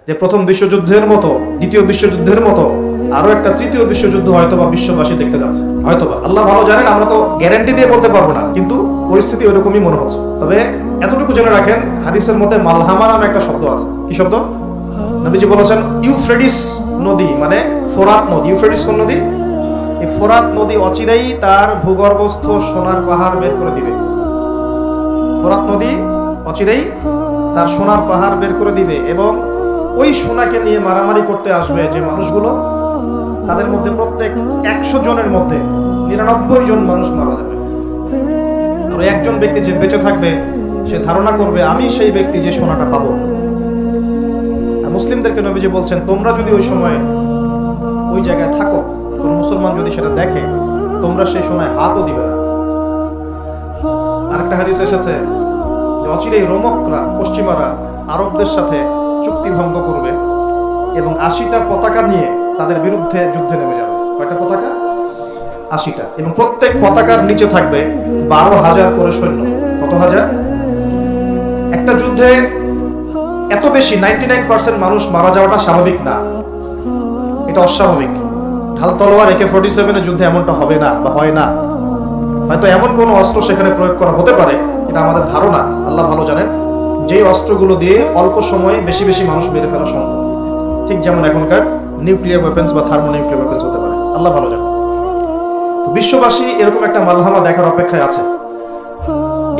যে প্রথম বিশ্বযুদ্ধের মতো, দ্বিতীয় বিশ্বযুদ্ধের মতো আরো একটা তৃতীয় বিশ্বযুদ্ধ হয়তোবা বিশ্ববাসী দেখতে যাচ্ছে, হয়তোবা, আল্লাহ ভালো জানেন, আমরা তো গ্যারান্টি দিয়ে বলতে পারবো না, কিন্তু পরিস্থিতি ওইরকমই মনে হচ্ছে। তবে এতটুকু জেনে রাখেন, হাদিসের মধ্যে মালহামা নামে একটা শব্দ আছে। কি শব্দ? নবীজি বলেছেন ইউফ্রেটিস নদী, মানে ফোরাত নদী। ইউফ্রেটিস কোন নদী? এই ফোরাত নদী অচিরেই তার ভূগর্ভস্থ সোনার পাহাড় বের করে দিবে। ফোরাত নদী অচিরেই তার সোনার পাহাড় বের করে দিবে, এবং ওই সোনাকে নিয়ে মারামারি করতে আসবে যে মানুষগুলো, তাদের মধ্যে প্রত্যেক 100 জনের মধ্যে 99 জন মানুষ মারা যাবে। আর একজন ব্যক্তি যে বেঁচে থাকবে, সে ধারণা করবে আমি সেই ব্যক্তি যে সোনাটা পাবো। আর মুসলিমদেরকে নবীজি বলছেন, তোমরা যদি ওই সময় ওই জায়গায় থাকো, কোন মুসলমান যদি সেটা দেখে, তোমরা সেই সময় হাতও দিবে না। আরেকটা হাদিস এসেছে যে অচিরেই রোমকরা, পশ্চিমারা আরবদের সাথে চুক্তি ভঙ্গ করবে এবং 80টা পতাকা নিয়ে তাদের বিরুদ্ধে যুদ্ধে নেমে যাবে। কয়টা পতাকা? 80টা। এবং প্রত্যেক পতাকার নিচে থাকবে 12,000 করে সৈন্য। কত হাজার? একটা যুদ্ধে এত বেশি 99% মানুষ মারা যাওয়াটা স্বাভাবিক না, এটা অস্বাভাবিক। ঢাল তলোয়ার AK-47 এর যুদ্ধে এমনটা হবে না বা হয় না। হয়তো এমন কোন অস্ত্র সেখানে প্রয়োগ করা হতে পারে, এটা আমাদের ধারণা, আল্লাহ ভালো জানেন, যেই অস্ত্রগুলো দিয়ে অল্প সময়ে বেশি বেশি মানুষ মেরে ফেলা সম্ভব। ঠিক যেমন এখনকার নিউক্লিয়ার ওয়েপন্স বা থার্মোনিউক্লিয়ার ওয়েপন্স হতে পারে, আল্লাহ ভালো জানেন। তো বিশ্ববাসী এরকম একটা মালহামা দেখার অপেক্ষায় আছে।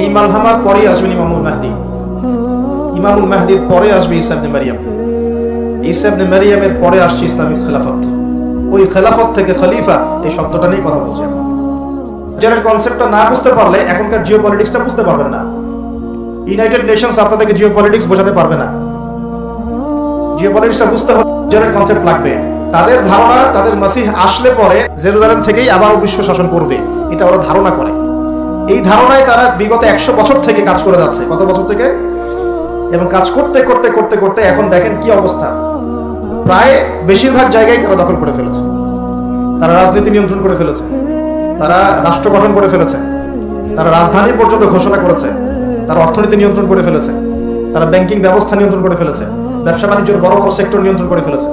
এই মালহামার পরেই আসবেন ইমামুল মাহদি। ইমামুল মাহদির পরে আসবে ঈসা ইবনে মারিয়াম। ঈসা ইবনে মারিয়ামের পরে আসছে ইসলামিক খেলাফত। ওই খেলাফত থেকে খলিফা, এই শব্দটা নিয়ে কথা বলছি। যারা কনসেপ্টটা না বুঝতে পারলে এখনকার জিওপলিটিক্সটা বুঝতে পারবেন না। ইউনাইটেড নেশনস আপনাদেরকে জিওপলিটিক্স বোঝাতে পারবে না। জিওপলিটিক্সটা বুঝতে হলে যারা কনসেপ্ট লাগবে, তাদের ধারণা তাদের মাসিহ আসলে পরে জেরুজালেম থেকেই আবারও বিশ্ব শাসন করবে, এটা ওরা ধারণা করে। এই ধারণায় তারা বিগত 100 বছর থেকে কাজ করে যাচ্ছে। কত বছর থেকে? এবং কাজ করতে করতে করতে করতে এখন দেখেন কি অবস্থা। প্রায় বেশিরভাগ জায়গায় তারা দখল করে ফেলেছে। তারা রাজনীতি নিয়ন্ত্রণ করে ফেলেছে, তারা রাষ্ট্র গঠন করে ফেলেছে, তারা রাজধানী পর্যন্ত ঘোষণা করেছে, তারা অর্থনীতি নিয়ন্ত্রণ করে ফেলেছে, তারা ব্যাংকিং ব্যবস্থা নিয়ন্ত্রণ করে ফেলেছে, ব্যবসা বাণিজ্যের বড় বড় সেক্টর নিয়ন্ত্রণ করে ফেলেছে,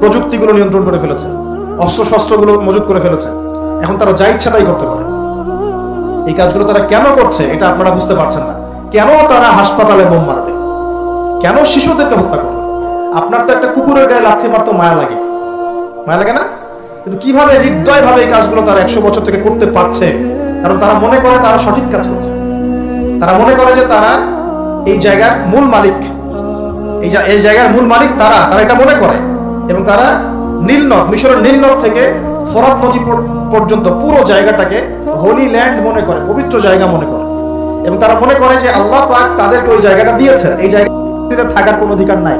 প্রযুক্তিগুলো নিয়ন্ত্রণ করে ফেলেছে, অস্ত্রশস্ত্রগুলো মজুত করে ফেলেছে। এখন তারা যা ইচ্ছা তাই করতে পারে। এই কাজগুলো তারা কেন করছে এটা আপনারা বুঝতে পারছেন না। কেন তারা হাসপাতালে বোম মারবে? কেন শিশুদেরকে হত্যা করবে? আপনার তো একটা কুকুরের গায়ে লাথি মারতে মায়া লাগে, মায়া লাগে না? কিন্তু কিভাবে হৃদয় ভাবে এই কাজগুলো তারা 100 বছর থেকে করতে পারছে? কারণ তারা মনে করে তারা সঠিক কাজ করছে। তারা মনে করে যে তারা এই জায়গার মূল মালিক, এই জায়গার মূল মালিক তারা এটা মনে করে। এবং তারা নীলনদ, মিশরের নীলনদ থেকে ফোরাত নদী পর্যন্ত পুরো জায়গাটাকে হোলি ল্যান্ড মনে করে, পবিত্র জায়গা মনে করে। এবং তারা মনে করে যে আল্লাহ পাক তাদেরকে ওই জায়গাটা দিয়েছেন, এই জায়গাতে থাকার কোনো অধিকার নাই।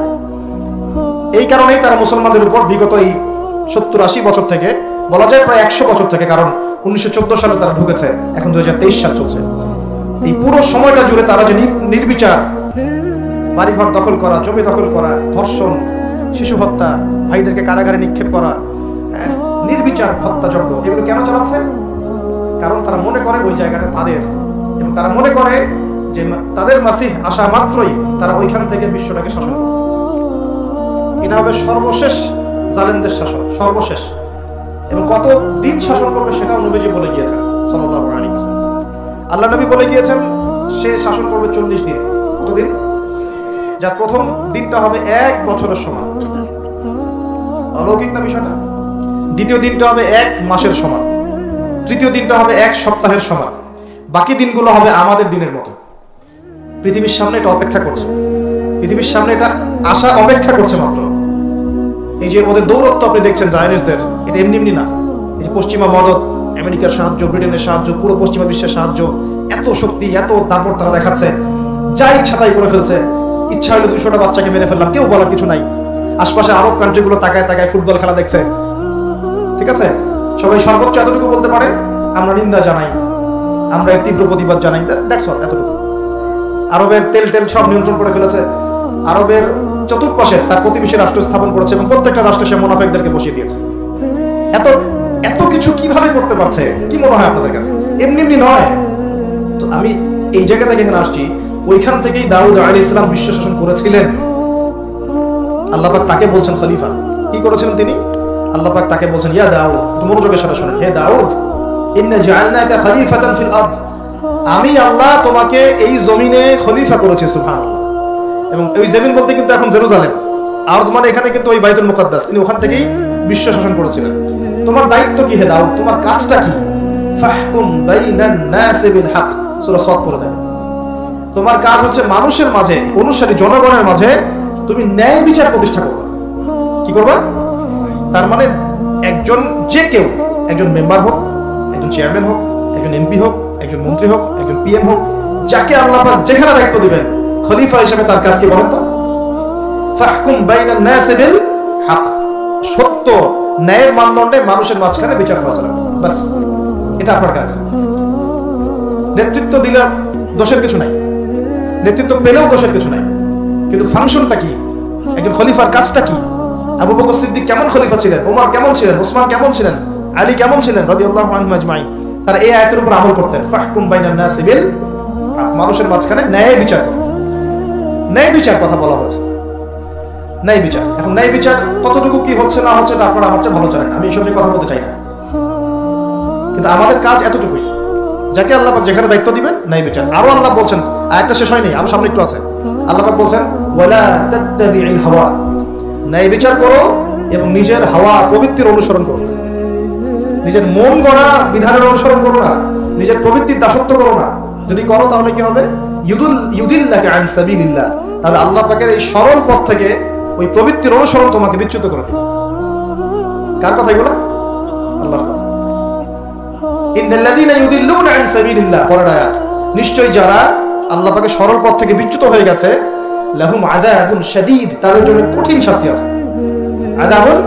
এই কারণেই তারা মুসলমানদের উপর বিগত এই 70-80 বছর থেকে, বলা যায় প্রায় 100 বছর থেকে, কারণ 1914 সালে তারা ঢুকেছে, এখন 2023 সাল চলছে, এই পুরো সময়টা জুড়ে তারা যে নির্বিচার বাড়িঘর দখল করা, জমি দখল করা, ধর্ষণ, শিশু হত্যা, ভাইদেরকে কারাগারে নিক্ষেপ করা, নির্বিচার হত্যাযজ্ঞ, এগুলো কেন চালাচ্ছে? কারণ তারা মনে করে ওই জায়গাটা তাদের, এবং তারা মনে করে যে তাদের মাসিহ আসা মাত্রই তারা ওইখান থেকে বিশ্বটাকে শাসন করবে। এটা হবে সর্বশেষ জালেমদের শাসন, সর্বশেষ। এবং কত দিন শাসন করবে সেটাও নবীজি বলে গিয়েছেন সাল্লাল্লাহু আলাইহি ওয়াসাল্লাম। আল্লাহ নবী বলে গিয়েছেন সে শাসন করবে 40 দিন। কতদিন? যার প্রথম দিনটা হবে 1 বছরের সমান, অলৌকিক না বিষয়টা? দ্বিতীয় দিনটা হবে 1 মাসের সমান, তৃতীয় দিনটা হবে 1 সপ্তাহের সমান, বাকি দিনগুলো হবে আমাদের দিনের মতো। পৃথিবীর সামনে এটা অপেক্ষা করছে, পৃথিবীর সামনে এটা আশা অপেক্ষা করছে মাত্র। এই যে ওদের দৌরত্ব আপনি দেখছেন জায়নিস্টদের, এটা এমনি এমনি না। এই যে পশ্চিমা মদত, আমেরিকার সাহায্য, ব্রিটেনের সাহায্য, পুরো পশ্চিমা বিশ্বের সাহায্য, এত শক্তি, এত দাপট তারা দেখাচ্ছে, যা ইচ্ছা তাই করে ফেলছে। ইচ্ছা হলে 200টা বাচ্চাকে মেরে ফেললাম, কেউ বলার কিছু নাই। আশপাশে আরব কান্ট্রিগুলো তাকায় তাকায় ফুটবল খেলা দেখছে, ঠিক আছে? সবাই সর্বোচ্চ এতটুকু বলতে পারে, আমরা নিন্দা জানাই, আমরা এর তীব্র প্রতিবাদ জানাই, দ্যাটস অল, এতটুকু। আরবের তেল সব নিয়ন্ত্রণ করে ফেলেছে। আরবের চতুর্পাশে তার প্রতিবেশী রাষ্ট্র স্থাপন করেছে এবং প্রত্যেকটা রাষ্ট্রে সে মুনাফিকদেরকে বসিয়ে দিয়েছে। এত কিছু কিভাবে করতে পারছে? কি মনে হয় আপনাদের কাছে? এমনি এমনি নয় তো। আমি এই জায়গা থেকে এখানে আসছি, ওইখান থেকেই দাউদ আলাইহিস সালাম বিশ্ব শাসন করেছিলেন। আল্লাহ পাক তাকে বলছেন খলিফা। কি করেছিলেন তিনি? আল্লাহ পাক তাকে বলছেন, ইয়া দাউদ, একটু মনোযোগের সাথে শুনেন, হে দাউদ, ইন্না জাআলনাকা খলিফাতান ফিল আরদ, আমি আল্লাহ তোমাকে এই জমিনে খলিফা করেছি। সুবহানাল্লাহ। এবং ওই জমিন বলতে কিন্তু এখন জেরুজালেম, আরদ মানে এখানে কিন্তু ওই বাইতুল মুকাদ্দাস, তিনি ওখান থেকেই বিশ্ব শাসন করেছিলেন। তোমার দায়িত্ব কি হে দাউদ, তোমার কাজটা কি? ফাহকুম বাইনান নাসি বিল হক, সূরা সাদ পড়ে দেন। তোমার কাজ হচ্ছে মানুষের মাঝে, অনুসারী জনগণের মাঝে তুমি ন্যায় বিচার প্রতিষ্ঠা করবে। কি করবা? তার মানে একজন, যে কেউ, একজন মেম্বার হোক, একজন চেয়ারম্যান হোক, একজন এমপি হোক, একজন মন্ত্রী হোক, একজন পিএম হোক, যাকে আল্লাহ পাক যেখানে দায়িত্ব দিবেন, খলিফা হিসেবে তার কাজ কি বলেন তো? ফাহকুম বাইনান নাসি বিল হক, সত্য ন্যায়ের মানদণ্ডে মানুষের মাঝখানে বিচার ফয়সালা করবে, বাস, এটা আপনার কাজ। নেতৃত্ব দিলে দোষের কিছু নাই, নেতৃত্ব পেলেও দোষের কিছু নাই, কিন্তু ফাংশনটা কি? একজন খলিফার কাজটা কি? আবু বকর সিদ্দিক কেমন খলিফা ছিলেন, ওমর কেমন ছিলেন, ওসমান কেমন ছিলেন, আলী কেমন ছিলেন রাদিয়াল্লাহু আনহুম আজমাইন? তারা এই আয়াতের উপর আমল করতেন, ফাহকুম বাইনান নাসি বিল হক, মানুষের মাঝখানে ন্যায় বিচার করো। ন্যায় বিচার কথা বলা হয়েছে, ন্যায় বিচার। এখন ন্যায় বিচার কতটুকু কি হচ্ছে না হচ্ছে এটা আপনারা আমার চেয়ে ভালো জানেন, আমি এসব নিয়ে কথা বলতে চাই না, কিন্তু আমাদের কাজ এতটুকুই, যাকে আল্লাহ পাক যেখানে দায়িত্ব দিবেন ন্যায় বিচার। আরো আল্লাহ বলছেন, আয়াতটা শেষ হয়নি, আরো সামনে একটু আছে, আল্লাহ পাক বলছেন ওয়ালা তাত্তাবিউল হাওয়া, ন্যায় বিচার করো এবং নিজের হাওয়া প্রবৃত্তির অনুসরণ করো না, নিজের মন গড়া বিধানের অনুসরণ করো না, নিজের প্রবৃত্তির দাসত্ব করো না। যদি করো তাহলে কি হবে? ইউদিল্লাকা আন সাবিলিল্লাহ, তাহলে আল্লাহ পাকের এই সরল পথ থেকে ওই প্রবৃত্তির অনুসরণ তোমাকে বিচ্যুত করে দেবে। কার কথা এগুলো? আল্লাহর কথা। ইন্নাল্লাযীনা ইউদিল্লুনা আন সাবিলিল্লাহ, পরের আয়াত, নিশ্চয়ই যারা আল্লাহ পাকের সরল পথ থেকে বিচ্যুত হয়ে গেছে, লাহুম আযাবুন শাদীদ, তাদের জন্য কঠিন শাস্তি আছে। আযাবুন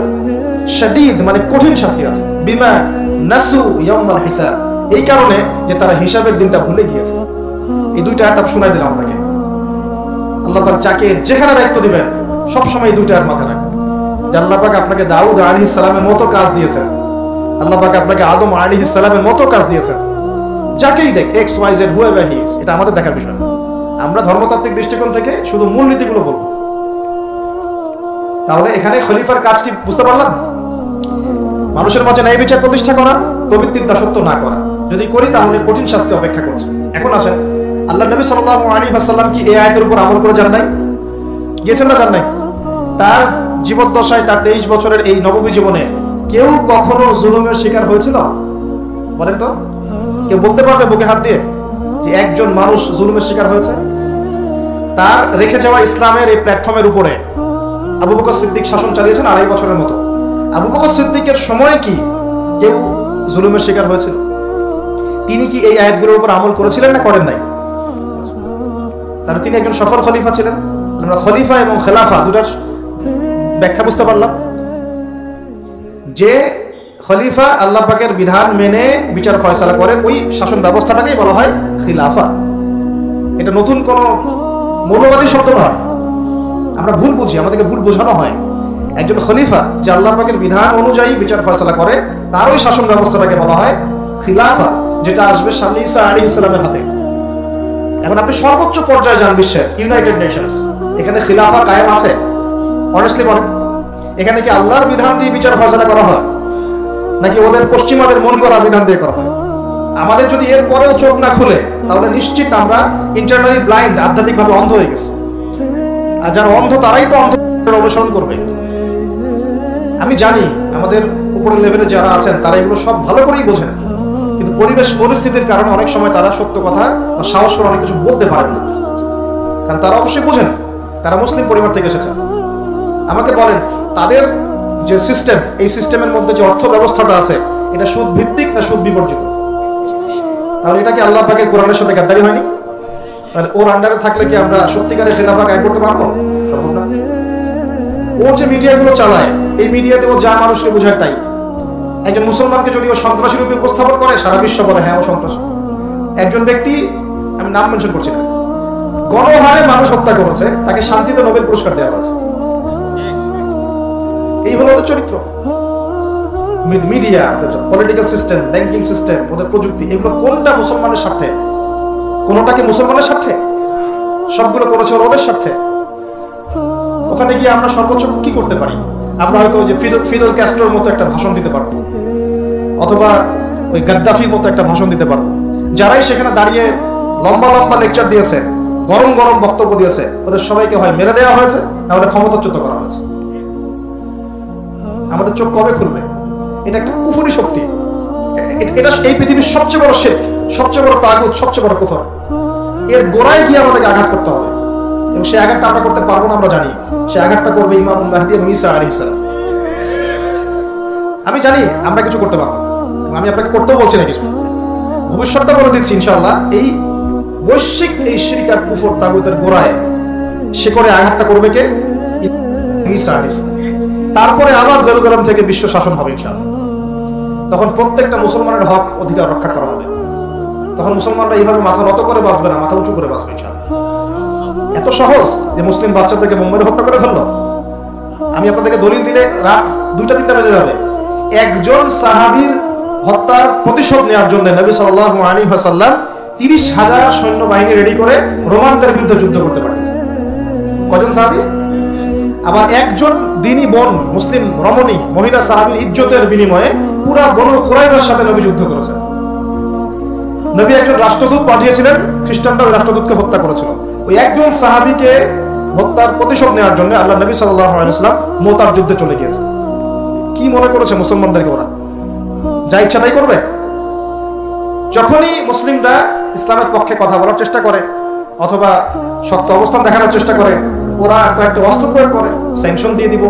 শাদীদ মানে কঠিন শাস্তি আছে। বিমা নাসু ইয়াউমাল হিসাব, এই কারণে যে তারা হিসাবের দিনটা ভুলে গিয়েছে। এই দুইটা আয়াত আমি শোনাই দিলাম আপনাকে। আল্লাহ পাক যাকে যেখানে দায়িত্ব দিবেন সব সময় এই দুইটা আয়াত মাথায় রাখবেন। যে আল্লাহ পাক আপনাকে দাউদ আলাইহিস সালামের মতো কাজ দিয়েছেন, আল্লাহ পাক আপনাকে আদম আলাইহিস সালামের মতো কাজ দিয়েছেন। যাকেই দেখ, X Y Z whoever he is, এটা আমাদের দেখার বিষয় না। আমরা ধর্মতাত্ত্বিক দৃষ্টিকোণ থেকে শুধু মূলনীতিগুলো বলবো। তাহলে এখানে খলিফার কাজ কি বুঝতে পারলাম? মানুষের মাঝে ন্যায় বিচার প্রতিষ্ঠা করা, প্রবৃত্তির দাসত্ব না করা। যদি করি তাহলে কঠিন শাস্তি অপেক্ষা করছে। এখন আসেন, আল্লাহ নবী সাল্লাল্লাহু আলাইহি ওয়াসাল্লাম কি এই আয়াতের উপর আমল করে যান নাই? গিয়েছেন না যান নাই? তার জীবদ্দশায়, তার 23 বছরের এই নববী জীবনে কেউ কখনো জুলুমের শিকার হয়েছিল? বলেন তো, কেউ বলতে পারবে বুকে হাত দিয়ে যে একজন মানুষ জুলুমের শিকার হয়েছে? তার রেখে যাওয়া ইসলামের এই প্ল্যাটফর্মের উপরে আবু বকর সিদ্দিক শাসন চালিয়েছেন 2.5 বছরের মতো। আবু বকর সিদ্দিকের সময় কি কেউ জুলুমের শিকার হয়েছিল? তিনি কি এই আয়াতগুলোর উপর আমল করেছিলেন না করেন নাই? তাহলে তিনি একজন সফল খলিফা ছিলেন। আমরা খলিফা এবং খেলাফা দুটার ব্যাখ্যা বুঝতে পারলাম। যে খলিফা আল্লাহ পাকের বিধান মেনে বিচার ফয়সালা করে, ওই শাসন ব্যবস্থাটাকেই বলা হয় খিলাফা। এটা নতুন কোন মৌলবাদী শব্দ নয়, আমরা ভুল বুঝি, আমাদেরকে ভুল বোঝানো হয়। একজন খলিফা যে আল্লাহ পাকের বিধান অনুযায়ী বিচার ফয়সালা করে, তার ওই শাসন ব্যবস্থাটাকে বলা হয় খিলাফা, যেটা আসবে সামনে ঈসা আলাইহিস সালামের হাতে। এখন আপনি সর্বোচ্চ পর্যায়ে যান বিশ্বের, ইউনাইটেড নেশনস, এখানে খিলাফা কায়েম আছে? অনেস্টলি বলেন, এখানে কি আল্লাহর বিধান দিয়ে বিচার ফয়সালা করা হয়, নাকি ওদের পশ্চিমাদের মন করা বিধান দিয়ে করা হয়? আমাদের যদি এর পরেও চোখ না খুলে, তাহলে নিশ্চিত আমরা ইন্টারনালি ব্লাইন্ড, আধ্যাত্মিকভাবে অন্ধ হয়ে গেছি। আর যারা অন্ধ তারাই তো অন্ধ অনুসরণ করবে। আমি জানি আমাদের উপরের লেভেলে যারা আছেন তারা এগুলো সব ভালো করেই বোঝেন, কিন্তু পরিবেশ পরিস্থিতির কারণে অনেক সময় তারা সত্য কথা বা সাহস করে অনেক কিছু বলতে পারেন না, কারণ তারা অবশ্যই বোঝেন, তারা মুসলিম পরিবার থেকে এসেছেন। আমাকে বলেন, তাদের যে সিস্টেম, এই সিস্টেমের মধ্যে যে অর্থ ব্যবস্থাটা আছে, এটা সুদ ভিত্তিক না সুদ বিবর্জিত? তাহলে এটা কি আল্লাহ পাকের কোরআনের সাথে গাদ্দারি হয়নি? তাহলে ওর আন্ডারে থাকলে কি আমরা সত্যিকারের খেলাফা কায়েম করতে পারবো? সম্ভব না। ও যে মিডিয়াগুলো চালায়, এই মিডিয়াতে ও যা মানুষকে বোঝায় তাই। একজন মুসলমানকে যদি ও সন্ত্রাসী রূপে উপস্থাপন করে, সারা বিশ্ব বলে হ্যাঁ ও সন্ত্রাসী। একজন ব্যক্তি, আমি নাম মেনশন করছি না, গণহারে মানুষ হত্যা করেছে, তাকে শান্তিতে নোবেল পুরস্কার দেওয়া হয়েছে। এই হলো ওদের চরিত্র। Media, political system, banking system, ওদের প্রযুক্তি, এগুলো কোনটা মুসলমানের স্বার্থে? কোনটা কি মুসলমানের স্বার্থে? সবগুলো করেছে ওদের স্বার্থে। ওখানে গিয়ে আমরা সর্বোচ্চ কি করতে পারি? আমরা হয়তো ওই যে ফিডেল ক্যাস্ট্রোর মতো একটা ভাষণ দিতে পারবো, অথবা ওই গাদ্দাফির মতো একটা ভাষণ দিতে পারবো। যারাই সেখানে দাঁড়িয়ে লম্বা লম্বা লেকচার দিয়েছে, গরম গরম বক্তব্য দিয়েছে, ওদের সবাইকে হয় মেরে দেওয়া হয়েছে, না ওদের ক্ষমতাচ্যুত করা হয়েছে। আমাদের চোখ কবে খুলবে? এটা একটা কুফরি শক্তি। এটা এই পৃথিবীর সবচেয়ে বড় শিরক, সবচেয়ে বড় তাগুত, সবচেয়ে বড় কুফর। এর গোড়ায় গিয়ে আমাদেরকে আঘাত করতে হবে, এবং সেই আঘাতটা আমরা করতে পারবো না, আমরা জানি। সেই আঘাতটা করবে ইমাম মাহদী এবং ঈসা আলাইহিস সালাম। আমি জানি আমরা কিছু করতে পারবো, আমি আপনাকে করতেও বলছি না কিছু, ভবিষ্যৎটা বলে দিচ্ছি ইনশাআল্লাহ। এই বৈশ্বিক এই শিরক আর কুফর তাগুতের গোড়ায় শিকড়ে আঘাতটা করবে কে? ঈসা আলাইহিস সালাম। তারপরে আবার জেরুজালেম থেকে বিশ্ব শাসন হবে ইনশাআল্লাহ। তখন প্রত্যেকটা মুসলমানের হক অধিকার রক্ষা করা হবে। তখন মুসলমানরা এইভাবে মাথা নত করে বাঁচবে না, মাথা উঁচু করে বাঁচবে ইনশাআল্লাহ। এত সহজ যে মুসলিম বাচ্চাদেরকে বোম্বের হত্যা করে ফেললো। আমি আপনাদেরকে দলিল দিলে রাত 2টা-3টা বেজে যাবে। একজন সাহাবীর হত্যার প্রতিশোধ নেওয়ার জন্য নবী সাল্লাল্লাহু আলাইহি ওয়াসাল্লাম 30,000 সৈন্যবাহিনী রেডি করে রোমানদের বিরুদ্ধে যুদ্ধ করতে পাঠিয়েছে। কজন সাহাবী? আবার একজন দ্বীনি বোন, মুসলিম রমণী মহিলা সাহাবীর ইজ্জতের বিনিময়ে পুরা বনু কুরাইজার সাথে নবী যুদ্ধ করেছেন। নবী একজন রাষ্ট্রদূত পাঠিয়েছিলেন, খ্রিস্টানরা ওই রাষ্ট্রদূতকে হত্যা করেছিল। ওই একজন সাহাবীকে হত্যার প্রতিশোধ নেওয়ার জন্য আল্লাহ নবী সাল্লাল্লাহু আলাইহি ওয়াসাল্লাম মুতার যুদ্ধে চলে গিয়েছে। কি মনে করেছে মুসলমানদেরকে ওরা যা ইচ্ছা তাই করবে? যখনই মুসলিমরা ইসলামের পক্ষে কথা বলার চেষ্টা করে অথবা শক্ত অবস্থান দেখানোর চেষ্টা করে, ওরা কয়েকটা অস্ত্র প্রয়োগ করে, স্যাংশন দিয়ে দিব,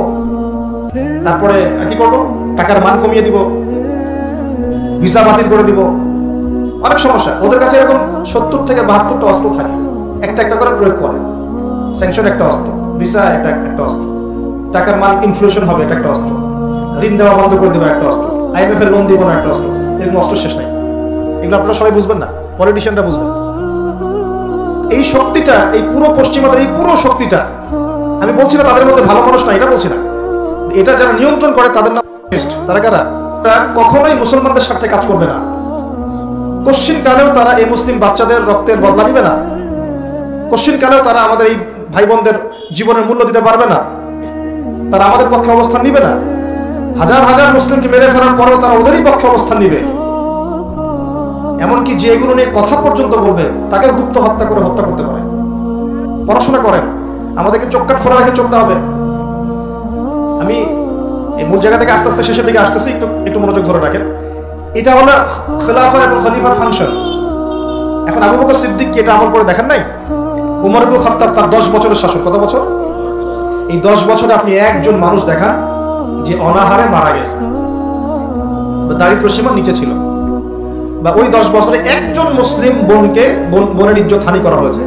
তারপরে কি করব, টাকার মান কমিয়ে দিব, ভিসা বাতিল করে দিব। অনেক সমস্যা ওদের কাছে। এরকম 70 থেকে 72টা অস্ত্র থাকে, একটা একটা করে প্রয়োগ করে। স্যাংশন একটা অস্ত্র, ভিসা একটা অস্ত্র, টাকার মান ইনফ্লেশন হবে এটা একটা অস্ত্র, ঋণ দেওয়া বন্ধ করে দেবে একটা অস্ত্র, IMF এর লোন দিব না একটা অস্ত্র। এরকম অস্ত্র শেষ নাই। এগুলো আপনারা সবাই বুঝবেন না, পলিটিশিয়ানরা বুঝবেন। এই শক্তিটা, এই পুরো পশ্চিমাদের এই পুরো শক্তিটা, আমি বলছি না তাদের মধ্যে ভালো মানুষ না, এটা বলছি না, এটা যারা নিয়ন্ত্রণ করে তাদের নাম কমিউনিস্ট। তারা কারা? কখনোই মুসলমানদের স্বার্থে কাজ করবে না। কশ্চিন কালেও তারা এই মুসলিম বাচ্চাদের রক্তের বদলা নিবে না। কশ্চিন কালেও তারা আমাদের এই ভাই বোনদের জীবনের মূল্য দিতে পারবে না। তারা আমাদের পক্ষে অবস্থান নিবে না। হাজার হাজার মুসলিমকে মেরে ফেলার পরেও তারা ওদেরই পক্ষে অবস্থান নিবে। এমনকি যে এগুলো নিয়ে কথা পর্যন্ত বলবে তাকে গুপ্ত হত্যা করে হত্যা করতে পারে। পড়াশোনা করেন, আমাদেরকে চোখ কান খোলা রেখে চলতে হবে। আমি এই মূল জায়গা থেকে আস্তে আস্তে শেষের দিকে আসতেছি, একটু মনোযোগ ধরে রাখেন। এটা হলো খেলাফা এবং খলিফার ফাংশন। এখন আবু বকর সিদ্দিক কি এটা আমল করে দেখেন নাই? উমর ইবনে খাত্তাব তার 10 বছরের শাসন, কত বছর? এই 10 বছরে আপনি একজন মানুষ দেখান যে অনাহারে মারা গেছে, দারিদ্র সীমার নিচে ছিল, বা ওই 10 বছরে একজন মুসলিম বোনের ইজ্জত হানি করা হয়েছে,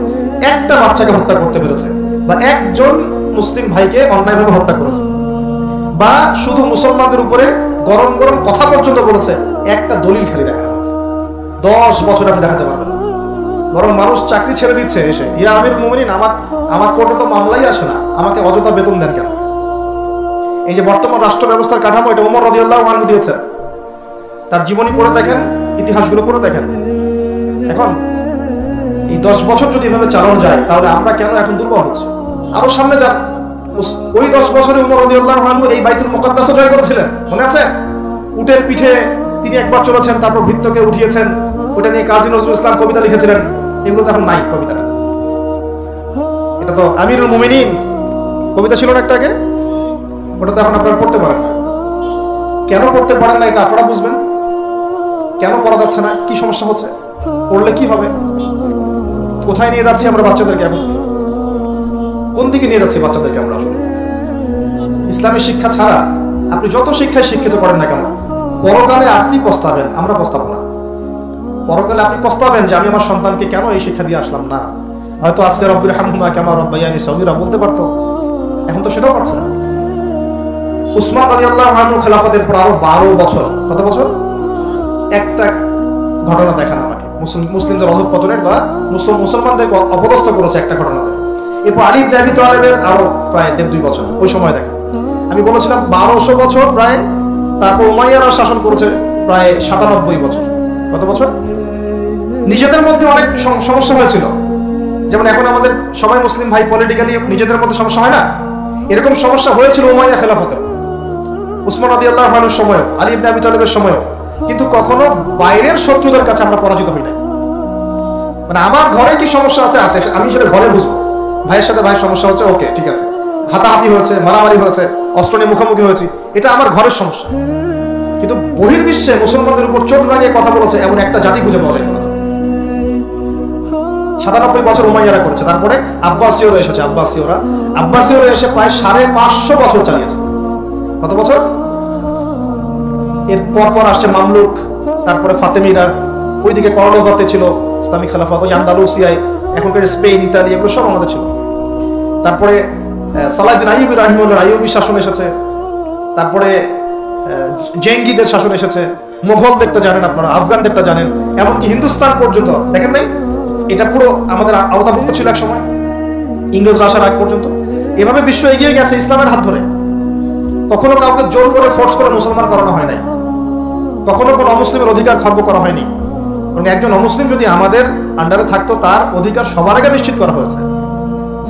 একটা বাচ্চাকে হত্যা করতে পেরেছে, বা একজন মুসলিম ভাইকে অন্যায়ভাবে হত্যা করেছে, বা শুধু মুসলমানদের উপরে গরম গরম কথা পর্যন্ত বলেছে, একটা দলিল খালি দেখা 10 বছর আপনি দেখাতে পারবেন। বরং মানুষ চাকরি ছেড়ে দিচ্ছে এসে, ইয়া আমিরুল মুমিনিন, আমার কোর্টে তো মামলাই আসে না, আমাকে অযথা বেতন দেন কেন? এই যে বর্তমান রাষ্ট্র ব্যবস্থার কাঠামো, এটা ওমর রাদিয়াল্লাহু আনহু দিয়েছে। তার জীবনী পড়ে দেখেন, ইতিহাসগুলো পড়ে দেখেন। এখন এই 10 বছর যদি এভাবে চালানো যায়, তাহলে আমরা কেন এখন দুর্বল হচ্ছে? আরো সামনে যান, ওই 10 বছরে ওমর রাদিয়াল্লাহু আনহু এই বাইতুল মুকাদ্দাস জয় করেছিলেন, মনে আছে? উটের পিঠে তিনি একবার চলেছেন, তারপর ভৃত্যকে উঠিয়েছেন। ওটা নিয়ে কাজী নজরুল ইসলাম কবিতা লিখেছিলেন। এগুলো তো এখন নাই। কবিতাটা, এটা তো আমিরুল মুমিনিন কবিতা ছিল না একটা আগে, ওটা তো এখন আপনারা পড়তে পারেন না। কেন পড়তে পারেন না এটা আপনারা বুঝবেন। কেন পড়া যাচ্ছে না? কি সমস্যা হচ্ছে? পড়লে কি হবে? কোথায় নিয়ে যাচ্ছি আমরা বাচ্চাদেরকে? এখন কোন দিকে নিয়ে যাচ্ছি বাচ্চাদেরকে আমরা? আসলে ইসলামী শিক্ষা ছাড়া আপনি যত শিক্ষায় শিক্ষিত করেন না কেন, পরকালে আপনি পস্তাবেন, আমরা পস্তাবো না। পরকালে আপনি পস্তাবেন যে আমি আমার সন্তানকে কেন এই শিক্ষা দিয়ে আসলাম না। হয়তো আজকে রব্বির হামহুমা কামা রাব্বায়ানি সগীরা বলতে পারতো, এখন তো সেটাও পারছে না। উসমান রাদিয়াল্লাহু আনহু খেলাফতের পর আরো 12 বছর, কত বছর? একটা ঘটনা দেখান আমাকে, মুসলিমদের অধঃপতনের বা মুসলমানদেরকে অপদস্থ করেছে একটা ঘটনা দেখান। এরপর আলী ইবনে আবি তালেবের আরো প্রায় 1.5-2 বছর, ওই সময় দেখেন। আমি বলেছিলাম 1200 বছর প্রায়। তারপর উমাইয়ারা শাসন করেছে প্রায় 97 বছর। কত বছর? নিজেদের মধ্যে অনেক সমস্যা হয়েছিল। যেমন এখন আমাদের সবাই মুসলিম ভাই, পলিটিক্যালি নিজেদের মধ্যে সমস্যা হয় না? এরকম সমস্যা হয়েছিল উমাইয়া খেলাফতে, উসমান রাদিয়াল্লাহু আনহুর সময়, আলী ইবনে আবি তালেবের সময়, কিন্তু কখনো বাইরের শত্রুদের কাছে আমরা পরাজিত হই না। মানে আমার ঘরে কি সমস্যা আছে আছে আমি সেটা ঘরে বুঝবো, ভাইয়ের সাথে ভাইয়ের সমস্যা হচ্ছে, ওকে ঠিক আছে, হাতাহাতি হয়েছে, মারামারি হয়েছে, অস্ত্র নিয়ে মুখোমুখি হয়েছি, এটা আমার ঘরের সমস্যা। কিন্তু বহির্বিশ্বে মুসলমানদের উপর চোখ লাগিয়ে কথা বলেছে এমন একটা জাতি খুঁজে পাওয়া যেত না। 97 বছর উমাইয়ারা করেছে, তারপরে আব্বাসীয়রা এসেছে, আব্বাসীয়রা এসে প্রায় 550 বছর চালিয়েছে। কত বছর? এর পর আসছে মামলুক, তারপরে ফাতেমিরা, ওইদিকে কর্ডোভাতে ছিল ইসলামিক খেলাফত, ওই আন্দালুসিয়ায়, এখনকার স্পেন, ইতালি, এগুলো সব আমাদের ছিল। তারপরে সালাহউদ্দিন আইয়ুবী রাহিমাহুল্লাহ আইয়ুবী শাসন এসেছে, তারপরে জেঙ্গিদের শাসন এসেছে, মোগলদেরটা জানেন আপনারা, আফগানদেরটা জানেন, এমনকি হিন্দুস্তান পর্যন্ত দেখেন নাই, এটা পুরো আমাদের আওতাভুক্ত ছিল এক সময়, ইংরেজরা আসার আগ পর্যন্ত। এভাবে বিশ্ব এগিয়ে গেছে ইসলামের হাত ধরে। কখনো কাউকে জোর করে ফোর্স করে মুসলমান করানো হয় নাই, কখনো কোনো অমুসলিমের অধিকার খর্ব করা হয়নি। এবং একজন অমুসলিম যদি আমাদের আন্ডারে থাকতো, তার অধিকার সবার আগে নিশ্চিত করা হয়েছে।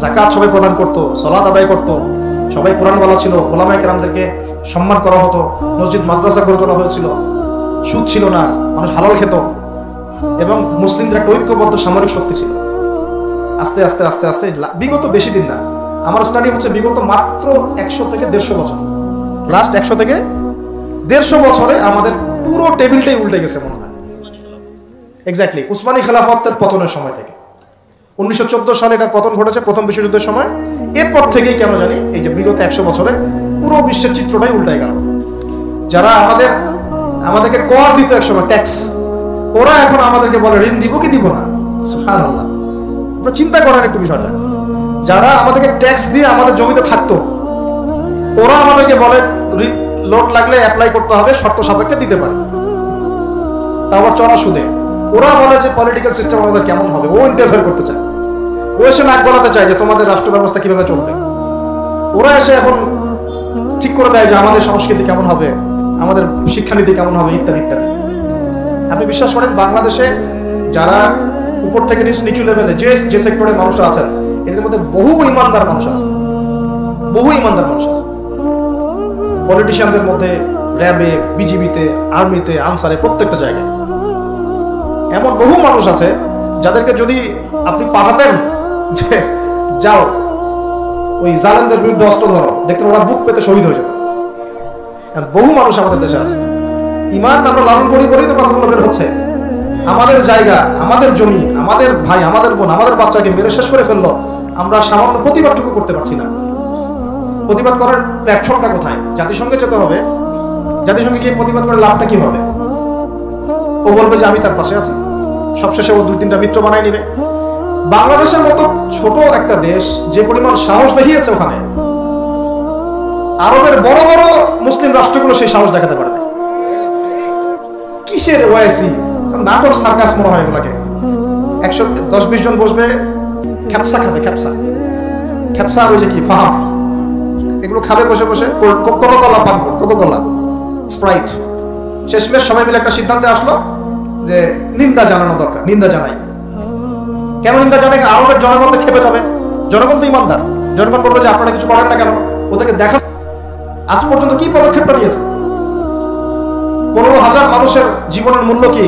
যাকাত সবাই প্রদান করতো, সালাত আদায় করতো, সবাই কোরআন ওয়ালা ছিল, ওলামায়ে কেরামদেরকে সম্মান করা হতো, মসজিদ মাদ্রাসা গড়ে তোলা হয়েছিল, সুদ ছিল না, মানুষ হালাল খেত, এবং মুসলিমদের একটা ঐক্যবদ্ধ সামরিক শক্তি ছিল। আস্তে আস্তে আস্তে আস্তে বিগত বেশি দিন না, আমার স্টাডি হচ্ছে বিগত মাত্র 100 থেকে 150 বছর, লাস্ট 100 থেকে 150 বছরে আমাদের পুরো টেবিলটাই উল্টে গেছে মনে হয়। এক্স্যাক্টলি উসমানী খেলাফতের পতনের সময় থেকে 1914 সালে এটার পতন ঘটেছে, প্রথম বিশ্বযুদ্ধের সময়। এরপর থেকেই কেন জানি এই যে বিগত 100 বছরে পুরো বিশ্বের চিত্রটাই উল্টে গেল। যারা আমাদেরকে কর দিত একসময়, ট্যাক্স, ওরা এখন আমাদেরকে বলে ঋণ দিব কি দিব না। সুবহানাল্লাহ, আপনারা চিন্তা করেন একটু বিষয়টা। যারা আমাদেরকে ট্যাক্স দিয়ে আমাদের জমিতে থাকতো, ওরা আমাদেরকে বলে লোন লাগলে অ্যাপ্লাই করতে হবে, শর্ত সাপেক্ষে দিতে পারে, তারপর চড়া সুদে। ওরা বলে যে পলিটিক্যাল সিস্টেম আমাদের কেমন হবে, ও ইন্টারফেয়ার করতে চায়, ও এসে নাক গলাতে চায় যে তোমাদের রাষ্ট্র ব্যবস্থা কিভাবে চলবে। ওরা এসে এখন ঠিক করে দেয় যে আমাদের সংস্কৃতি কেমন হবে, আমাদের শিক্ষানীতি কেমন হবে, ইত্যাদি ইত্যাদি। আপনি বিশ্বাস করেন বাংলাদেশে যারা উপর থেকে নিচু লেভেলে যে সেক্টরে মানুষরা আছেন, এদের মধ্যে বহু ইমানদার মানুষ আছে, পলিটিশিয়ানদের মধ্যে, র্যাবে, বিজিবিতে, আর্মিতে, আনসারে, প্রত্যেকটা জায়গায় এমন বহু মানুষ আছে যাদেরকে যদি আপনি পাঠাতেন যে যাও ওই জালেমদের বিরুদ্ধে অস্ত্র ধরো, দেখতেন ওরা বুক পেতে শহীদ হয়ে যেত। বহু মানুষ আমাদের দেশে আছে, ইমান আমরা লালন করি বলেই তো কথাগুলো বের হচ্ছে। আমাদের জায়গা, আমাদের জমি, আমাদের ভাই, আমাদের বোন, আমাদের বাচ্চাকে মেরে শেষ করে ফেললো, আমরা সামান্য প্রতিবাদটুকু করতে পারছি না। প্রতিবাদ করার প্ল্যাটফর্মটা কোথায়? জাতিসংঘে যেতে হবে। জাতিসংঘে গিয়ে প্রতিবাদ করে লাভটা কি হবে? ও বলবে যে আমি তার পাশে আছি, সবশেষে ও 2-3টা মিত্র বানাই নিবে। বাংলাদেশের মতো ছোট একটা দেশ যে পরিমাণ সাহস দেখিয়েছে, ওখানে আরবের বড় বড় মুসলিম রাষ্ট্রগুলো সেই সাহস দেখাতে পারে না। কিসের ওয়াইসি, নাটক, সার্কাস মনে হয় এগুলাকে। 110-20 জন বসবে, খ্যাপসা খাবে, খ্যাপসা ওই যে কি ফাহাম, এগুলো খাবে বসে বসে, কোকোকোলা পান, কোকোকোলা, স্প্রাইট। শেষমেশ সবাই মিলে একটা সিদ্ধান্তে আসলো যে নিন্দা জানানো দরকার, নিন্দা জানাই। কেন নিন্দা জানাই? আরবের জনগণ তো খেপে যাবে, জনগণ তো ইমানদার, জনগণ বলবে যে আপনারা কিছু করেন না কেন, ওদেরকে দেখা। আজ পর্যন্ত কি পদক্ষেপটা নিয়েছে? 15,000 মানুষের জীবনের মূল্য কি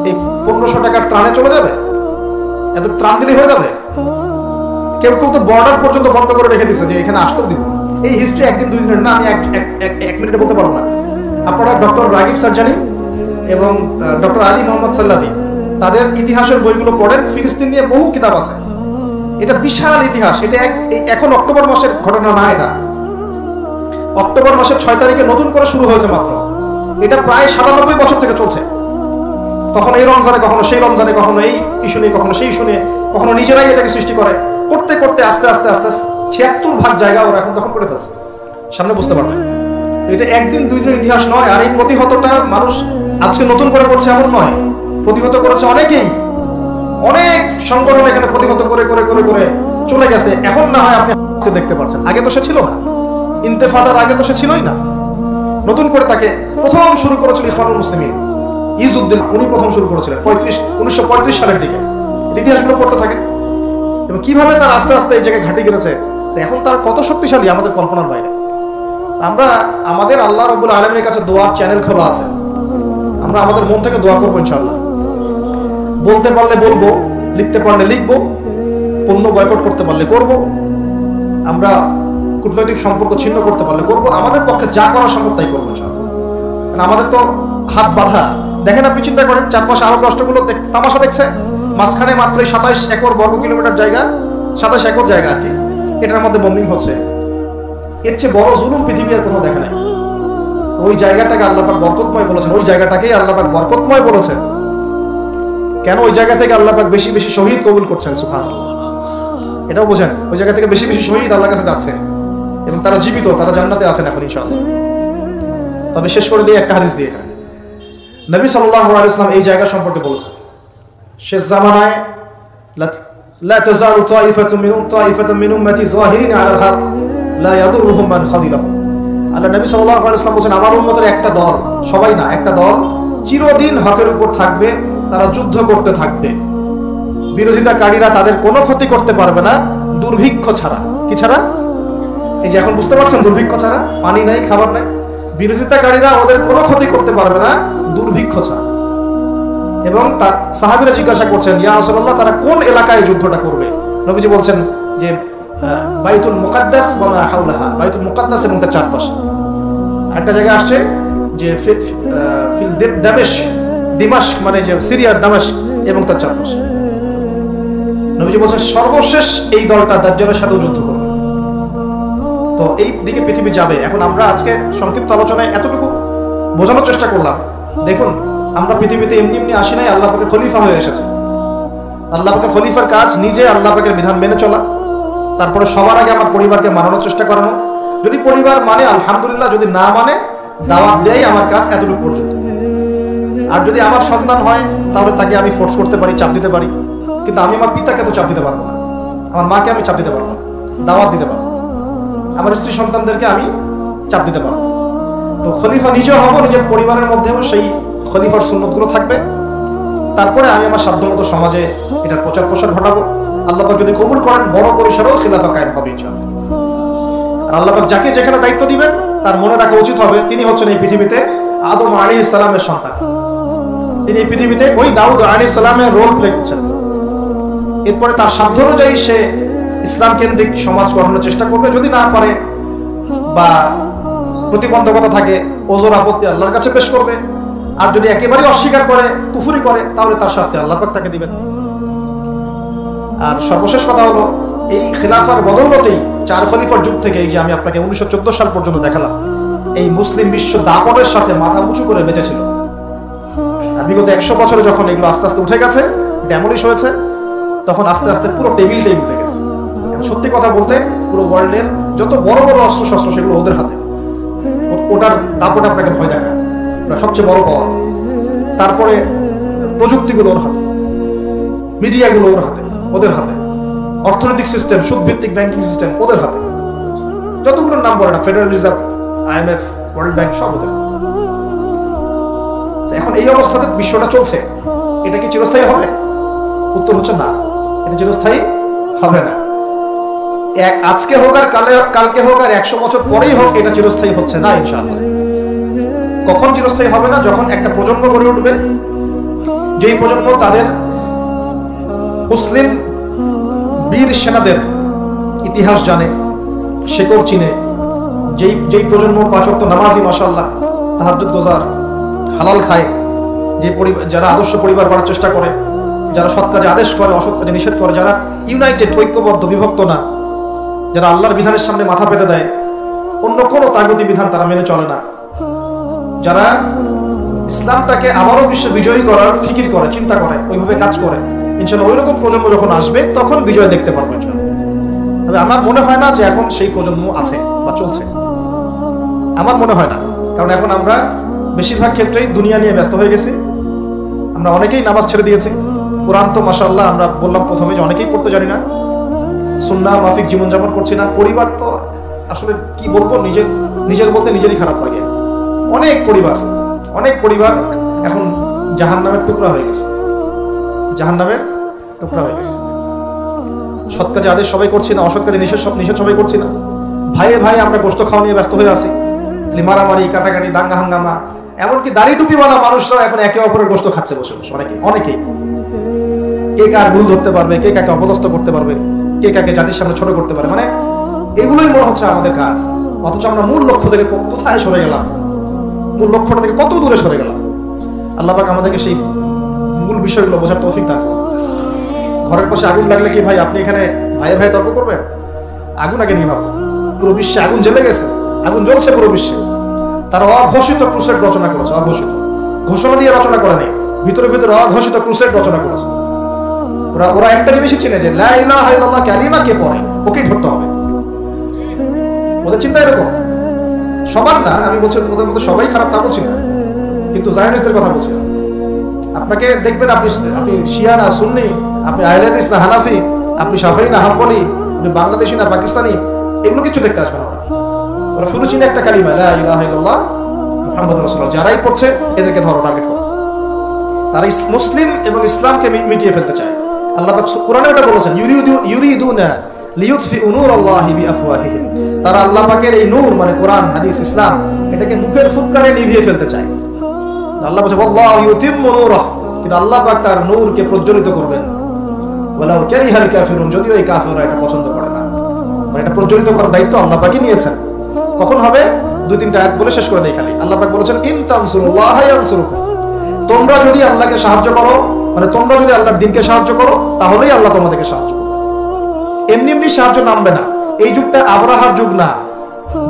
এই 1500 টাকার ত্রাণে চলে যাবে? এত ত্রাণ দিলে হয়ে যাবে? কেউ কেউ তো বর্ডার পর্যন্ত বন্ধ করে রেখে দিচ্ছে যে এখানে আসতেও দিব। এই হিস্ট্রি 1-2 দিনের না, আমি এক মিনিটে বলতে পারবো না। আপনারা ডক্টর রাগিব সারজানি এবং ডক্টর আলী মোহাম্মদ সাল্লাফি, তাদের ইতিহাসের বইগুলো পড়েন। ফিলিস্তিন নিয়ে বহু কিতাব আছে, এটা বিশাল ইতিহাস। এটা এখন অক্টোবর মাসের ঘটনা না, এটা অক্টোবর মাসের 6 তারিখে নতুন করে শুরু হয়েছে মাত্র। এটা প্রায় 97 বছর থেকে চলছে। কখনো এই রমজানে, কখনো সেই রমজানে, কখনো এই ইস্যু নিয়ে, কখনো সেই ইস্যু নিয়ে, কখনো নিজেরাই এটাকে সৃষ্টি করে, করতে করতে আস্তে আস্তে আস্তে 76 জায়গা ওরা এখন দখল করে ফেলছে। সামনে বুঝতে পারবেন এটা 1-2 দিনের ইতিহাস নয়। আর এই প্রতিহতটা মানুষ আজকে নতুন করে করছে এমন নয়, প্রতিহত করেছে অনেকেই, অনেক সংগঠন এখানে প্রতিহত করে করে করে করে চলে গেছে। এখন না হয় আপনি দেখতে পাচ্ছেন, আগে তো সে ছিল না, ইন্তেফাদার আগে তো সে ছিলই না। নতুন করে তাকে প্রথম শুরু করেছিল ইখওয়ানুল মুসলিমিন, ইজউদ্দিন, উনি প্রথম শুরু করেছিলেন 1935 সালের দিকে। ইতিহাসগুলো পড়তে থাকে এবং কিভাবে তার আস্তে আস্তে এই জায়গায় ঘাঁটি গেড়েছে, এখন তারা কত শক্তিশালী আমাদের কল্পনার বাইরে। আমরা আমাদের আল্লাহ রাব্বুল আলামিনের কাছে দোয়ার চ্যানেল খোলা আছে, আমরা আমাদের মন থেকে দোয়া করবো ইনশাআল্লাহ। বলতে পারলে বলবো, লিখতে পারলে লিখবো, পণ্য বয়কট করতে পারলে করব, আমরা কূটনৈতিক সম্পর্ক ছিন্ন করতে পারলে করব, আমাদের পক্ষে যা করা সম্ভব তাই করবো ইনশাআল্লাহ। কারণ আমাদের তো হাত বাঁধা। দেখেন, আপনি চিন্তা করেন, চারপাশে আরব রাষ্ট্রগুলো তামাশা দেখছে, মাঝখানে মাত্র 27 একর বর্গ কিলোমিটার জায়গা, 27 একর জায়গা আর কি, এটার মধ্যে বোম্বিং হচ্ছে। এর চেয়ে বড় জুলুম পৃথিবী আর কোথাও দেখা নাই। ওই জায়গাটাকে আল্লাহ পাক বরকতময় বলেছেন, ওই জায়গাটাকেই আল্লাহ পাক বরকতময় বলেছেন। কেন? ওই জায়গা থেকে আল্লাহ পাক বেশি বেশি শহীদ কবুল করছেন, সুবহানাল্লাহ। এটাও বোঝেন, ওই জায়গা থেকে বেশি বেশি শহীদ আল্লাহর কাছে যাচ্ছে এবং তারা জীবিত, তারা জান্নাতে আছেন এখন ইনশাআল্লাহ। তবে শেষ করে দিয়ে একটা হাদিস দিয়ে, নবী সাল্লাল্লাহু আলাইহি ওয়াসাল্লাম এই জায়গা সম্পর্কে বলেছেন, শেষ জামানায় লা তাযালু তাইফাতুন মিন উম্মতি যাহিরিন আলাল হক লা ইয়াদুরুহুম মান খাযিলাহুম। আল্লাহ নবী সাল্লাল্লাহু আলাইহি ওয়াসাল্লাম বলেছেন, আমার উম্মতের একটা দল, সবাই না, একটা দল চিরদিন হকের উপর থাকবে, তারা যুদ্ধ করতে থাকবে, বিরোধিতাকারীরা তাদের কোনো ক্ষতি করতে পারবে না দুর্ভিক্ষ ছাড়া। কি ছাড়া? এই যে এখন বুঝতে পারছেন, দুর্ভিক্ষ ছাড়া, পানি নাই, খাবার নাই। বিরোধিতাকারীরা ওদের কোনো ক্ষতি করতে পারবে না দুর্ভিক্ষ ছাড়া। এবং তার সাহাবীরা জিজ্ঞাসা করছেন, ইয়া রাসূলুল্লাহ, তারা কোন এলাকায় যুদ্ধটা করবে? নবীজি বলছেন যে বাইতুল মুকাদ্দাস ওয়া মা হাওলাহা, বাইতুল মুকাদ্দাস এবং তার চারপাশে। একটা জায়গায় আসছে যে ফিল দিমাশক, মানে যে সিরিয়ার দামেস্ক এবং তার চারপাশে। নবীজি বলছেন সর্বশেষ এই দলটা দাজ্জালের সাথে যুদ্ধ করবে। তো এই দিকে পৃথিবী যাবে। এখন আমরা আজকে সংক্ষিপ্ত আলোচনায় এতটুকু বোঝানোর চেষ্টা করলাম। দেখুন, আমরা পৃথিবীতে এমনি এমনি আসি নাই, আল্লাহ পাকের খলিফা হয়ে এসেছে। আল্লাহ পাকের খলিফার কাজ নিজে আল্লাহ পাকের বিধান মেনে চলা, তারপরে সবার আগে আমার পরিবারকে মানানোর চেষ্টা করানো। যদি পরিবার মানে আলহামদুলিল্লাহ, যদি না মানে দাওয়াত দেয় আমার কাজ এতটুকু পর্যন্ত। আর যদি আমার সন্তান হয় তাহলে তাকে আমি ফোর্স করতে পারি, চাপ দিতে পারি, কিন্তু আমি আমার পিতাকে তো চাপ দিতে পারবো না, আমার মাকে আমি চাপ দিতে পারবো না, দাওয়াত দিতে পারবো, আমার স্ত্রী সন্তানদেরকে আমি চাপ দিতে পারবো। তো খলিফা নিজেও হবো, নিজের পরিবারের মধ্যেও সেই খলিফার সুন্নতগুলো থাকবে। তারপরে আমি আমার সাধ্যমতো সমাজে এটার প্রচার প্রসার ঘটাবো। আল্লাহ পাক যদি কবুল করেন, বড় পরিসরেও খিলাফা কায়েম হবে ইনশাআল্লাহ। আর আল্লাহ পাক যাকে যেখানে দায়িত্ব দিবেন তার মনে রাখা উচিত হবে তিনি হচ্ছেন এই পৃথিবীতে আদম আলাইহিস সালামের সন্তান। তিনি এই পৃথিবীতে ওই দাউদ আলাইহিস সালামের রোল প্লে করছেন। এরপরে তার সাধ্য অনুযায়ী সে ইসলাম কেন্দ্রিক সমাজ গঠনের চেষ্টা করবে। যদি না পারে বা প্রতিবন্ধকতা থাকে, ওজোর আপত্তি আল্লাহর কাছে পেশ করবে। আর যদি একেবারে অস্বীকার করে, কুফরি করে, তাহলে তার শাস্তি আল্লাহ পাক তাকে দিবেন। আর সর্বশেষ কথা হলো, এই খিলাফার বদৌলতেই 4 খলিফার যুগ থেকে, এই যে আমি আপনাকে 1914 সাল পর্যন্ত দেখালাম, এই মুসলিম বিশ্ব দাপটের সাথে মাথা উঁচু করে বেঁচেছিল। আর বিগত 100 বছরে যখন এগুলো আস্তে আস্তে উঠে গেছে, ড্যামলিশ হয়েছে, তখন আস্তে আস্তে পুরো টেবিলটাই উঠে গেছে। সত্যি কথা বলতে, পুরো ওয়ার্ল্ডের যত বড় বড় অস্ত্র শস্ত্র সেগুলো ওদের হাতে। ওটার দাপট আপনাকে ভয় দেখায়, সবচেয়ে বড় পাওয়ার। তারপরে প্রযুক্তিগুলো ওর হাতে, মিডিয়াগুলো ওর হাতে, ওদের হাতে, অর্থনৈতিক সিস্টেম, সুদভিত্তিক ব্যাংকিং সিস্টেম ওদের হাতে। যতগুলো নাম বলে না, federal reserve, IMF, world bank, সব ওদের। এখন এই অবস্থাতে বিশ্বটা চলছে, এটা কি চিরস্থায়ী হবে? উত্তর হচ্ছে না, এটা চিরস্থায়ী হবে না। আজকে হোক আর কালকে হোক আর 100 বছর পরেই হোক, এটা চিরস্থায়ী হচ্ছে না ইনশাআল্লাহ। কখন চিরস্থায়ী হবে না? যখন একটা প্রজন্ম গড়ে উঠবে, যেই প্রজন্ম তাদের মুসলিম বীর সেনাদের ইতিহাস জানে, শেকড় চিনে, যেই প্রজন্ম 5 ওয়াক্ত নামাজি, মাশাআল্লাহ, তাহাজ্জুদ গোজার, হালাল খায়, যারা আদর্শ পরিবার গড়ার চেষ্টা করে, যারা সৎ কাজে আদেশ করে, অসৎ কাজে নিষেধ করে, যারা ইউনাইটেড, ঐক্যবদ্ধ, বিভক্ত না, যারা আল্লাহর বিধানের সামনে মাথা পেতে দেয়, অন্য কোনো তাগুতি বিধান তারা মেনে চলে না, যারা ইসলামটাকে আবারও বিশ্ব বিজয়ী করার ফিকির করে, চিন্তা করে, ওইভাবে কাজ করে, ইনশাআল্লাহ ওইরকম প্রজন্ম যখন আসবে তখন বিজয় দেখতে পারবো ইনশাআল্লাহ। তবে আমার মনে হয় না যে এখন সেই প্রজন্ম আছে বা চলছে, আমার মনে হয় না। কারণ এখন আমরা বেশিরভাগ ক্ষেত্রেই দুনিয়া নিয়ে ব্যস্ত হয়ে গেছি। আমরা অনেকেই নামাজ ছেড়ে দিয়েছি। কোরআন তো মাশাআল্লাহ আমরা বললাম প্রথমে যে অনেকেই পড়তে জানি না, সুন্নাহ মাফিক জীবনযাপন করছি না। পরিবার তো আসলে কি বলবো, নিজের বলতে নিজেরই খারাপ লাগে। অনেক পরিবার এখন জাহান্নামের টুকরা হয়ে গেছে, জাহান্নামের টুকরা হয়ে গেছে। সৎ কাজে আদেশ সবাই করছি না, অসৎ কাজে নিষেধ সবাই করছি না। ভাইয়ে ভাই আমরা গোশত খাওয়া নিয়ে ব্যস্ত হয়ে আছি, মারামারি কাটাকাটি দাঙ্গা হাঙ্গামা, এমনকি দাড়ি টুপিওয়ালা মানুষরাও এখন একে অপরের গোশত খাচ্ছে বসে বসে। অনেকেই কে কার ভুল ধরতে পারবে, কে কাকে অপদস্থ করতে পারবে, কে কাকে জাতির সামনে ছোট করতে পারে, মানে এগুলোই মনে হচ্ছে আমাদের কাজ। অথচ আমরা মূল লক্ষ্য থেকে কোথায় সরে গেলাম, মূল লক্ষ্যটা থেকে কত দূরে সরে গেলাম। আল্লাহ পাক আমাদেরকে সেই মূল বিষয়গুলো বোঝার তৌফিক দান করুন। ঘরের পাশে আগুন লাগলে কি ভাই আপনি এখানে ভাইয়ে ভাই তর্ক করবেন? আগুন আগে নিভাবো। পুরো বিশ্বে আগুন জ্বলে গেছে, আগুন জ্বলছে পুরো বিশ্বে। তারা অঘোষিত ক্রুসেড রচনা করেছে, অঘোষিত, ঘোষণা দিয়ে রচনা করে নেই, ভিতরে ভিতরে অঘোষিত ক্রুসেড রচনা করেছে। ওরা একটা জিনিসই চিনে যে লা ইলাহা ইল্লাল্লাহ কালিমা কে পড়ে ওকেই ধরতে হবে। ওদের চিন্তা এরকম। সবার না, আমি বলছি ওদের মধ্যে সবাই খারাপ তা বলছি না, কিন্তু জায়নিস্টদের কথা বলছি। আপনাকে দেখবেন আপনি শিয়া না সুন্নি, আপনি আহলে হাদিস না হানাফি, আপনি শাফিঈ না হাম্বলি, আপনি বাংলাদেশি না পাকিস্তানি, এগুলো কিছু দেখতে আসবে না। ওরা শুধু চিনে একটা কালিমা লা ইলাহা ইল্লাল্লাহ মুহাম্মাদুর রাসূলুল্লাহ। যারাই পড়ছে এদেরকে ধরো, টার্গেট করো। তারা মুসলিম এবং ইসলামকে মিটিয়ে ফেলতে চায়। আল্লাহ পাক কোরআনে এটা বলেছেন, ইউরিদুনা লিইউতফিউ নূরাল্লাহি বিআফওয়াহিহিম। তারা আল্লাহ পাকের এই নূর মানে কোরআন হাদিস ইসলাম এটাকে মুখের ফুৎকারে নিভিয়ে ফেলতে চায়। আল্লাহ বলেন ওয়াল্লাহু ইউতিম্মু নূরাহ, কিন্তু আল্লাহ পাক তার নূরকে প্রজ্বলিত করবেন। ওয়ালাউ কারিহাল কাফিরুন, যদিও এই কাফিররা এটা পছন্দ করে না। মানে এটা প্রজ্বলিত করার দায়িত্ব আল্লাহ পাকই নিয়েছেন। কখন হবে? দুই তিনটা আয়াত বলে শেষ করে দেই খালি। আল্লাহ পাক বলেছেন ইন তানসুরুল্লাহা ইয়ানসুরুকুম, তোমরা যদি আল্লাহকে সাহায্য করো, মানে তোমরা যদি আল্লাহর দ্বীনকে সাহায্য করো, তাহলেই আল্লাহ তোমাদেরকে সাহায্য করবে। এমনি এমনি সাহায্য নামবে না। এই যুগটা আবরাহার যুগ না,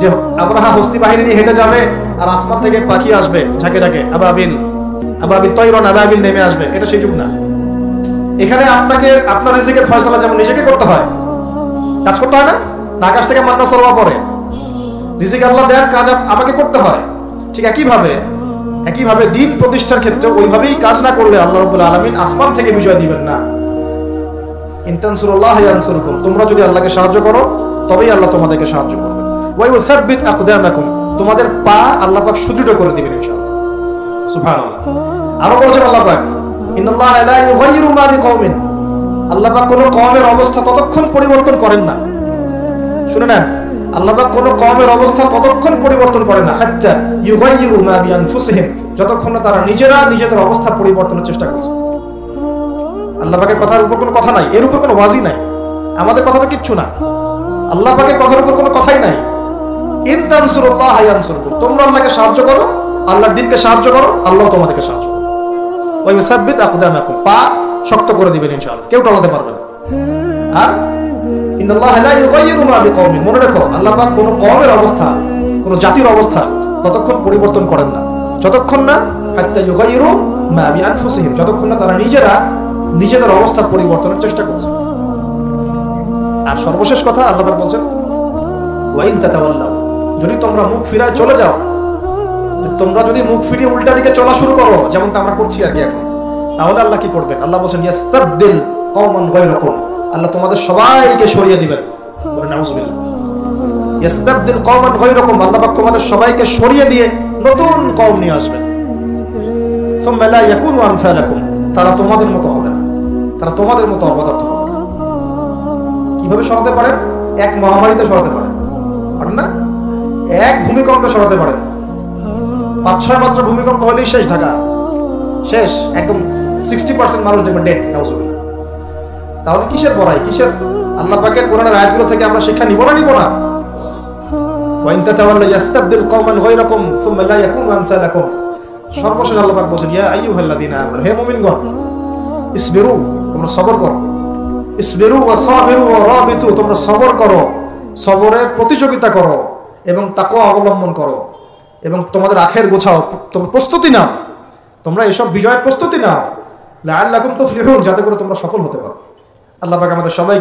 যে আবরাহা হস্তি বাহিনী নিয়ে হেঁটে যাবে আর আসমান থেকে পাখি আসবে ঝাঁকে ঝাঁকে, আবাবিল তৈরন আবাবিল নেমে আসবে। এটা সেই যুগ না। এখানে আপনাকে আপনার রিজিকের ফয়সালা যেমন নিজেকে করতে হয়, কাজ করতে হয় না, আকাশ থেকে মান্না সালওয়া পড়ে, রিজিক আল্লাহ দেন, কাজ আমাকে করতে হয়। ঠিক একইভাবে দিন প্রতিষ্ঠার ক্ষেত্রে ওইভাবেই কাজ না করলে আল্লাহ রাব্বুল আলামিন আসমান থেকে বিজয় দিবেন না। ইন তানসুরুল্লাহ ইয়ানসুরকুম, তোমরা যদি আল্লাহকে সাহায্য করো তবেই আল্লাহ তোমাদেরকে সাহায্য করবেন। ওয়া ইউসাব্বিত আকদামাকুম, তোমাদের পা আল্লাহ পাক সুদৃঢ় করে দিবেন ইনশাআল্লাহ। সুবহানাল্লাহ। আরো বলেছেন আল্লাহ পাক ইন্নাল্লাহা লা ইউগাইয়িরু মা বিকওমিন, আল্লাহ পাক কোন কওমের অবস্থা ততক্ষণ পরিবর্তন করেন না। শুনে নেন, আল্লাহ পাক কোন কওমের অবস্থা ততক্ষণ পরিবর্তন করে না হাত্তা ইউগাইয়িরু মা বিআনফুসিহিম, যতক্ষণ না তারা নিজেরা নিজেদের অবস্থা পরিবর্তনের চেষ্টা করছে। আল্লাহ পাকের কথার উপর কোনো কথা নাই, এর উপর কোনো ওয়াজি নাই, আমাদের কথা তো কিচ্ছু না। আল্লাহ পাকের কথার উপর কোনো কথাই নাই। ইন তানসুরুল্লাহ ইয়ানসুরকুম, তোমরা আল্লাহকে সাহায্য করো, আল্লাহর দ্বীনকে সাহায্য করো, আল্লাহ তোমাদেরকে সাহায্য করবে। ওয়া ইউসাব্বিত আকদামাকুম, পা শক্ত করে দিবেন ইনশাআল্লাহ, কেউ টলাতে পারবে না। আর ইন্নাল্লাহা লা ইউগাইয়িরু মা বিকওমিন, মনে রাখো আল্লাহ পাক কোন কওমের অবস্থা, কোন জাতির অবস্থা ততক্ষণ পরিবর্তন করেন না যতক্ষণ না হাত্তা ইউগাইয়িরু মা বিআনফুসিহিম, যতক্ষণ না তারা নিজেরা নিজেদের অবস্থা পরিবর্তনের চেষ্টা করছে। আর সর্বশেষ কথা আল্লাহ পাক বলেন ওয়া ইন তাতাওয়াল্লাউ, যদি তোমরা মুখ ফিরায় চলে যাও, তোমরা যদি মুখ ফিরিয়ে উল্টা দিকে চলা শুরু করো যেমনটা আমরা করছি আর কি এখন, তাহলে আল্লাহ কি করবেন? আল্লাহ বলেন ইয়াস্তাবদিল কওমান গায়রাকুম, আল্লাহ তোমাদের সবাইকে সরিয়ে দিবেন। বলেন নাউযুবিল্লাহ। ইয়াস্তাবদিল কওমান গায়রাকুম, আল্লাহ পাক তোমাদের সবাইকে সরিয়ে দিয়ে নতুন কওম নিয়ে আসবেন। সুম্মা লা ইয়াকুনু আমসালাকুম, তারা তোমাদের মতো হবে না, তারা তোমাদের মতো অপদার্থ হবে না। কিভাবে সরাতে পারেন? এক মহামারীতে সরাতে পারেন, পারেন না? এক ভূমিকম্পে সরাতে পারেন। 5-6 মাত্র ভূমিকম্প হলেই শেষ, ঢাকা শেষ, একদম 60% মানুষ দেখবেন ডেড। নাউযুবিল্লাহ। তাহলে কিসের বড়াই, কিসের? আল্লাহ পাকের কোরআনের আয়াতগুলো থেকে আমরা শিক্ষা নিব না ওয়া ইন তাতাওয়াল্লা ইয়াস্তাবদিল কওমান গায়রাকুম সুম্মা লা ইয়াকুনু আমসালাকুম। সর্বশেষ আল্লাহ পাক বলেন ইয়া আইয়ুহাল্লাযীনা আমানু, হে মুমিনগণ, ইসবিরু, তোমরা সবর করো। ইসবিরু ওয়া সাবিরু ওয়া রাবিতু, তোমরা সবর করো, সবরের প্রতিযোগিতা করো এবং তাকওয়া অবলম্বন করো এবং তোমাদের আখের গোছাও, তোমরা প্রস্তুতি নাও, তোমরা এসব বিজয়ের প্রস্তুতি নাও, লাআল্লাকুম তুফলিহুন, যাতে করে তোমরা সফল হতে পারো। আল্লাহ পাক আমাদের সবাই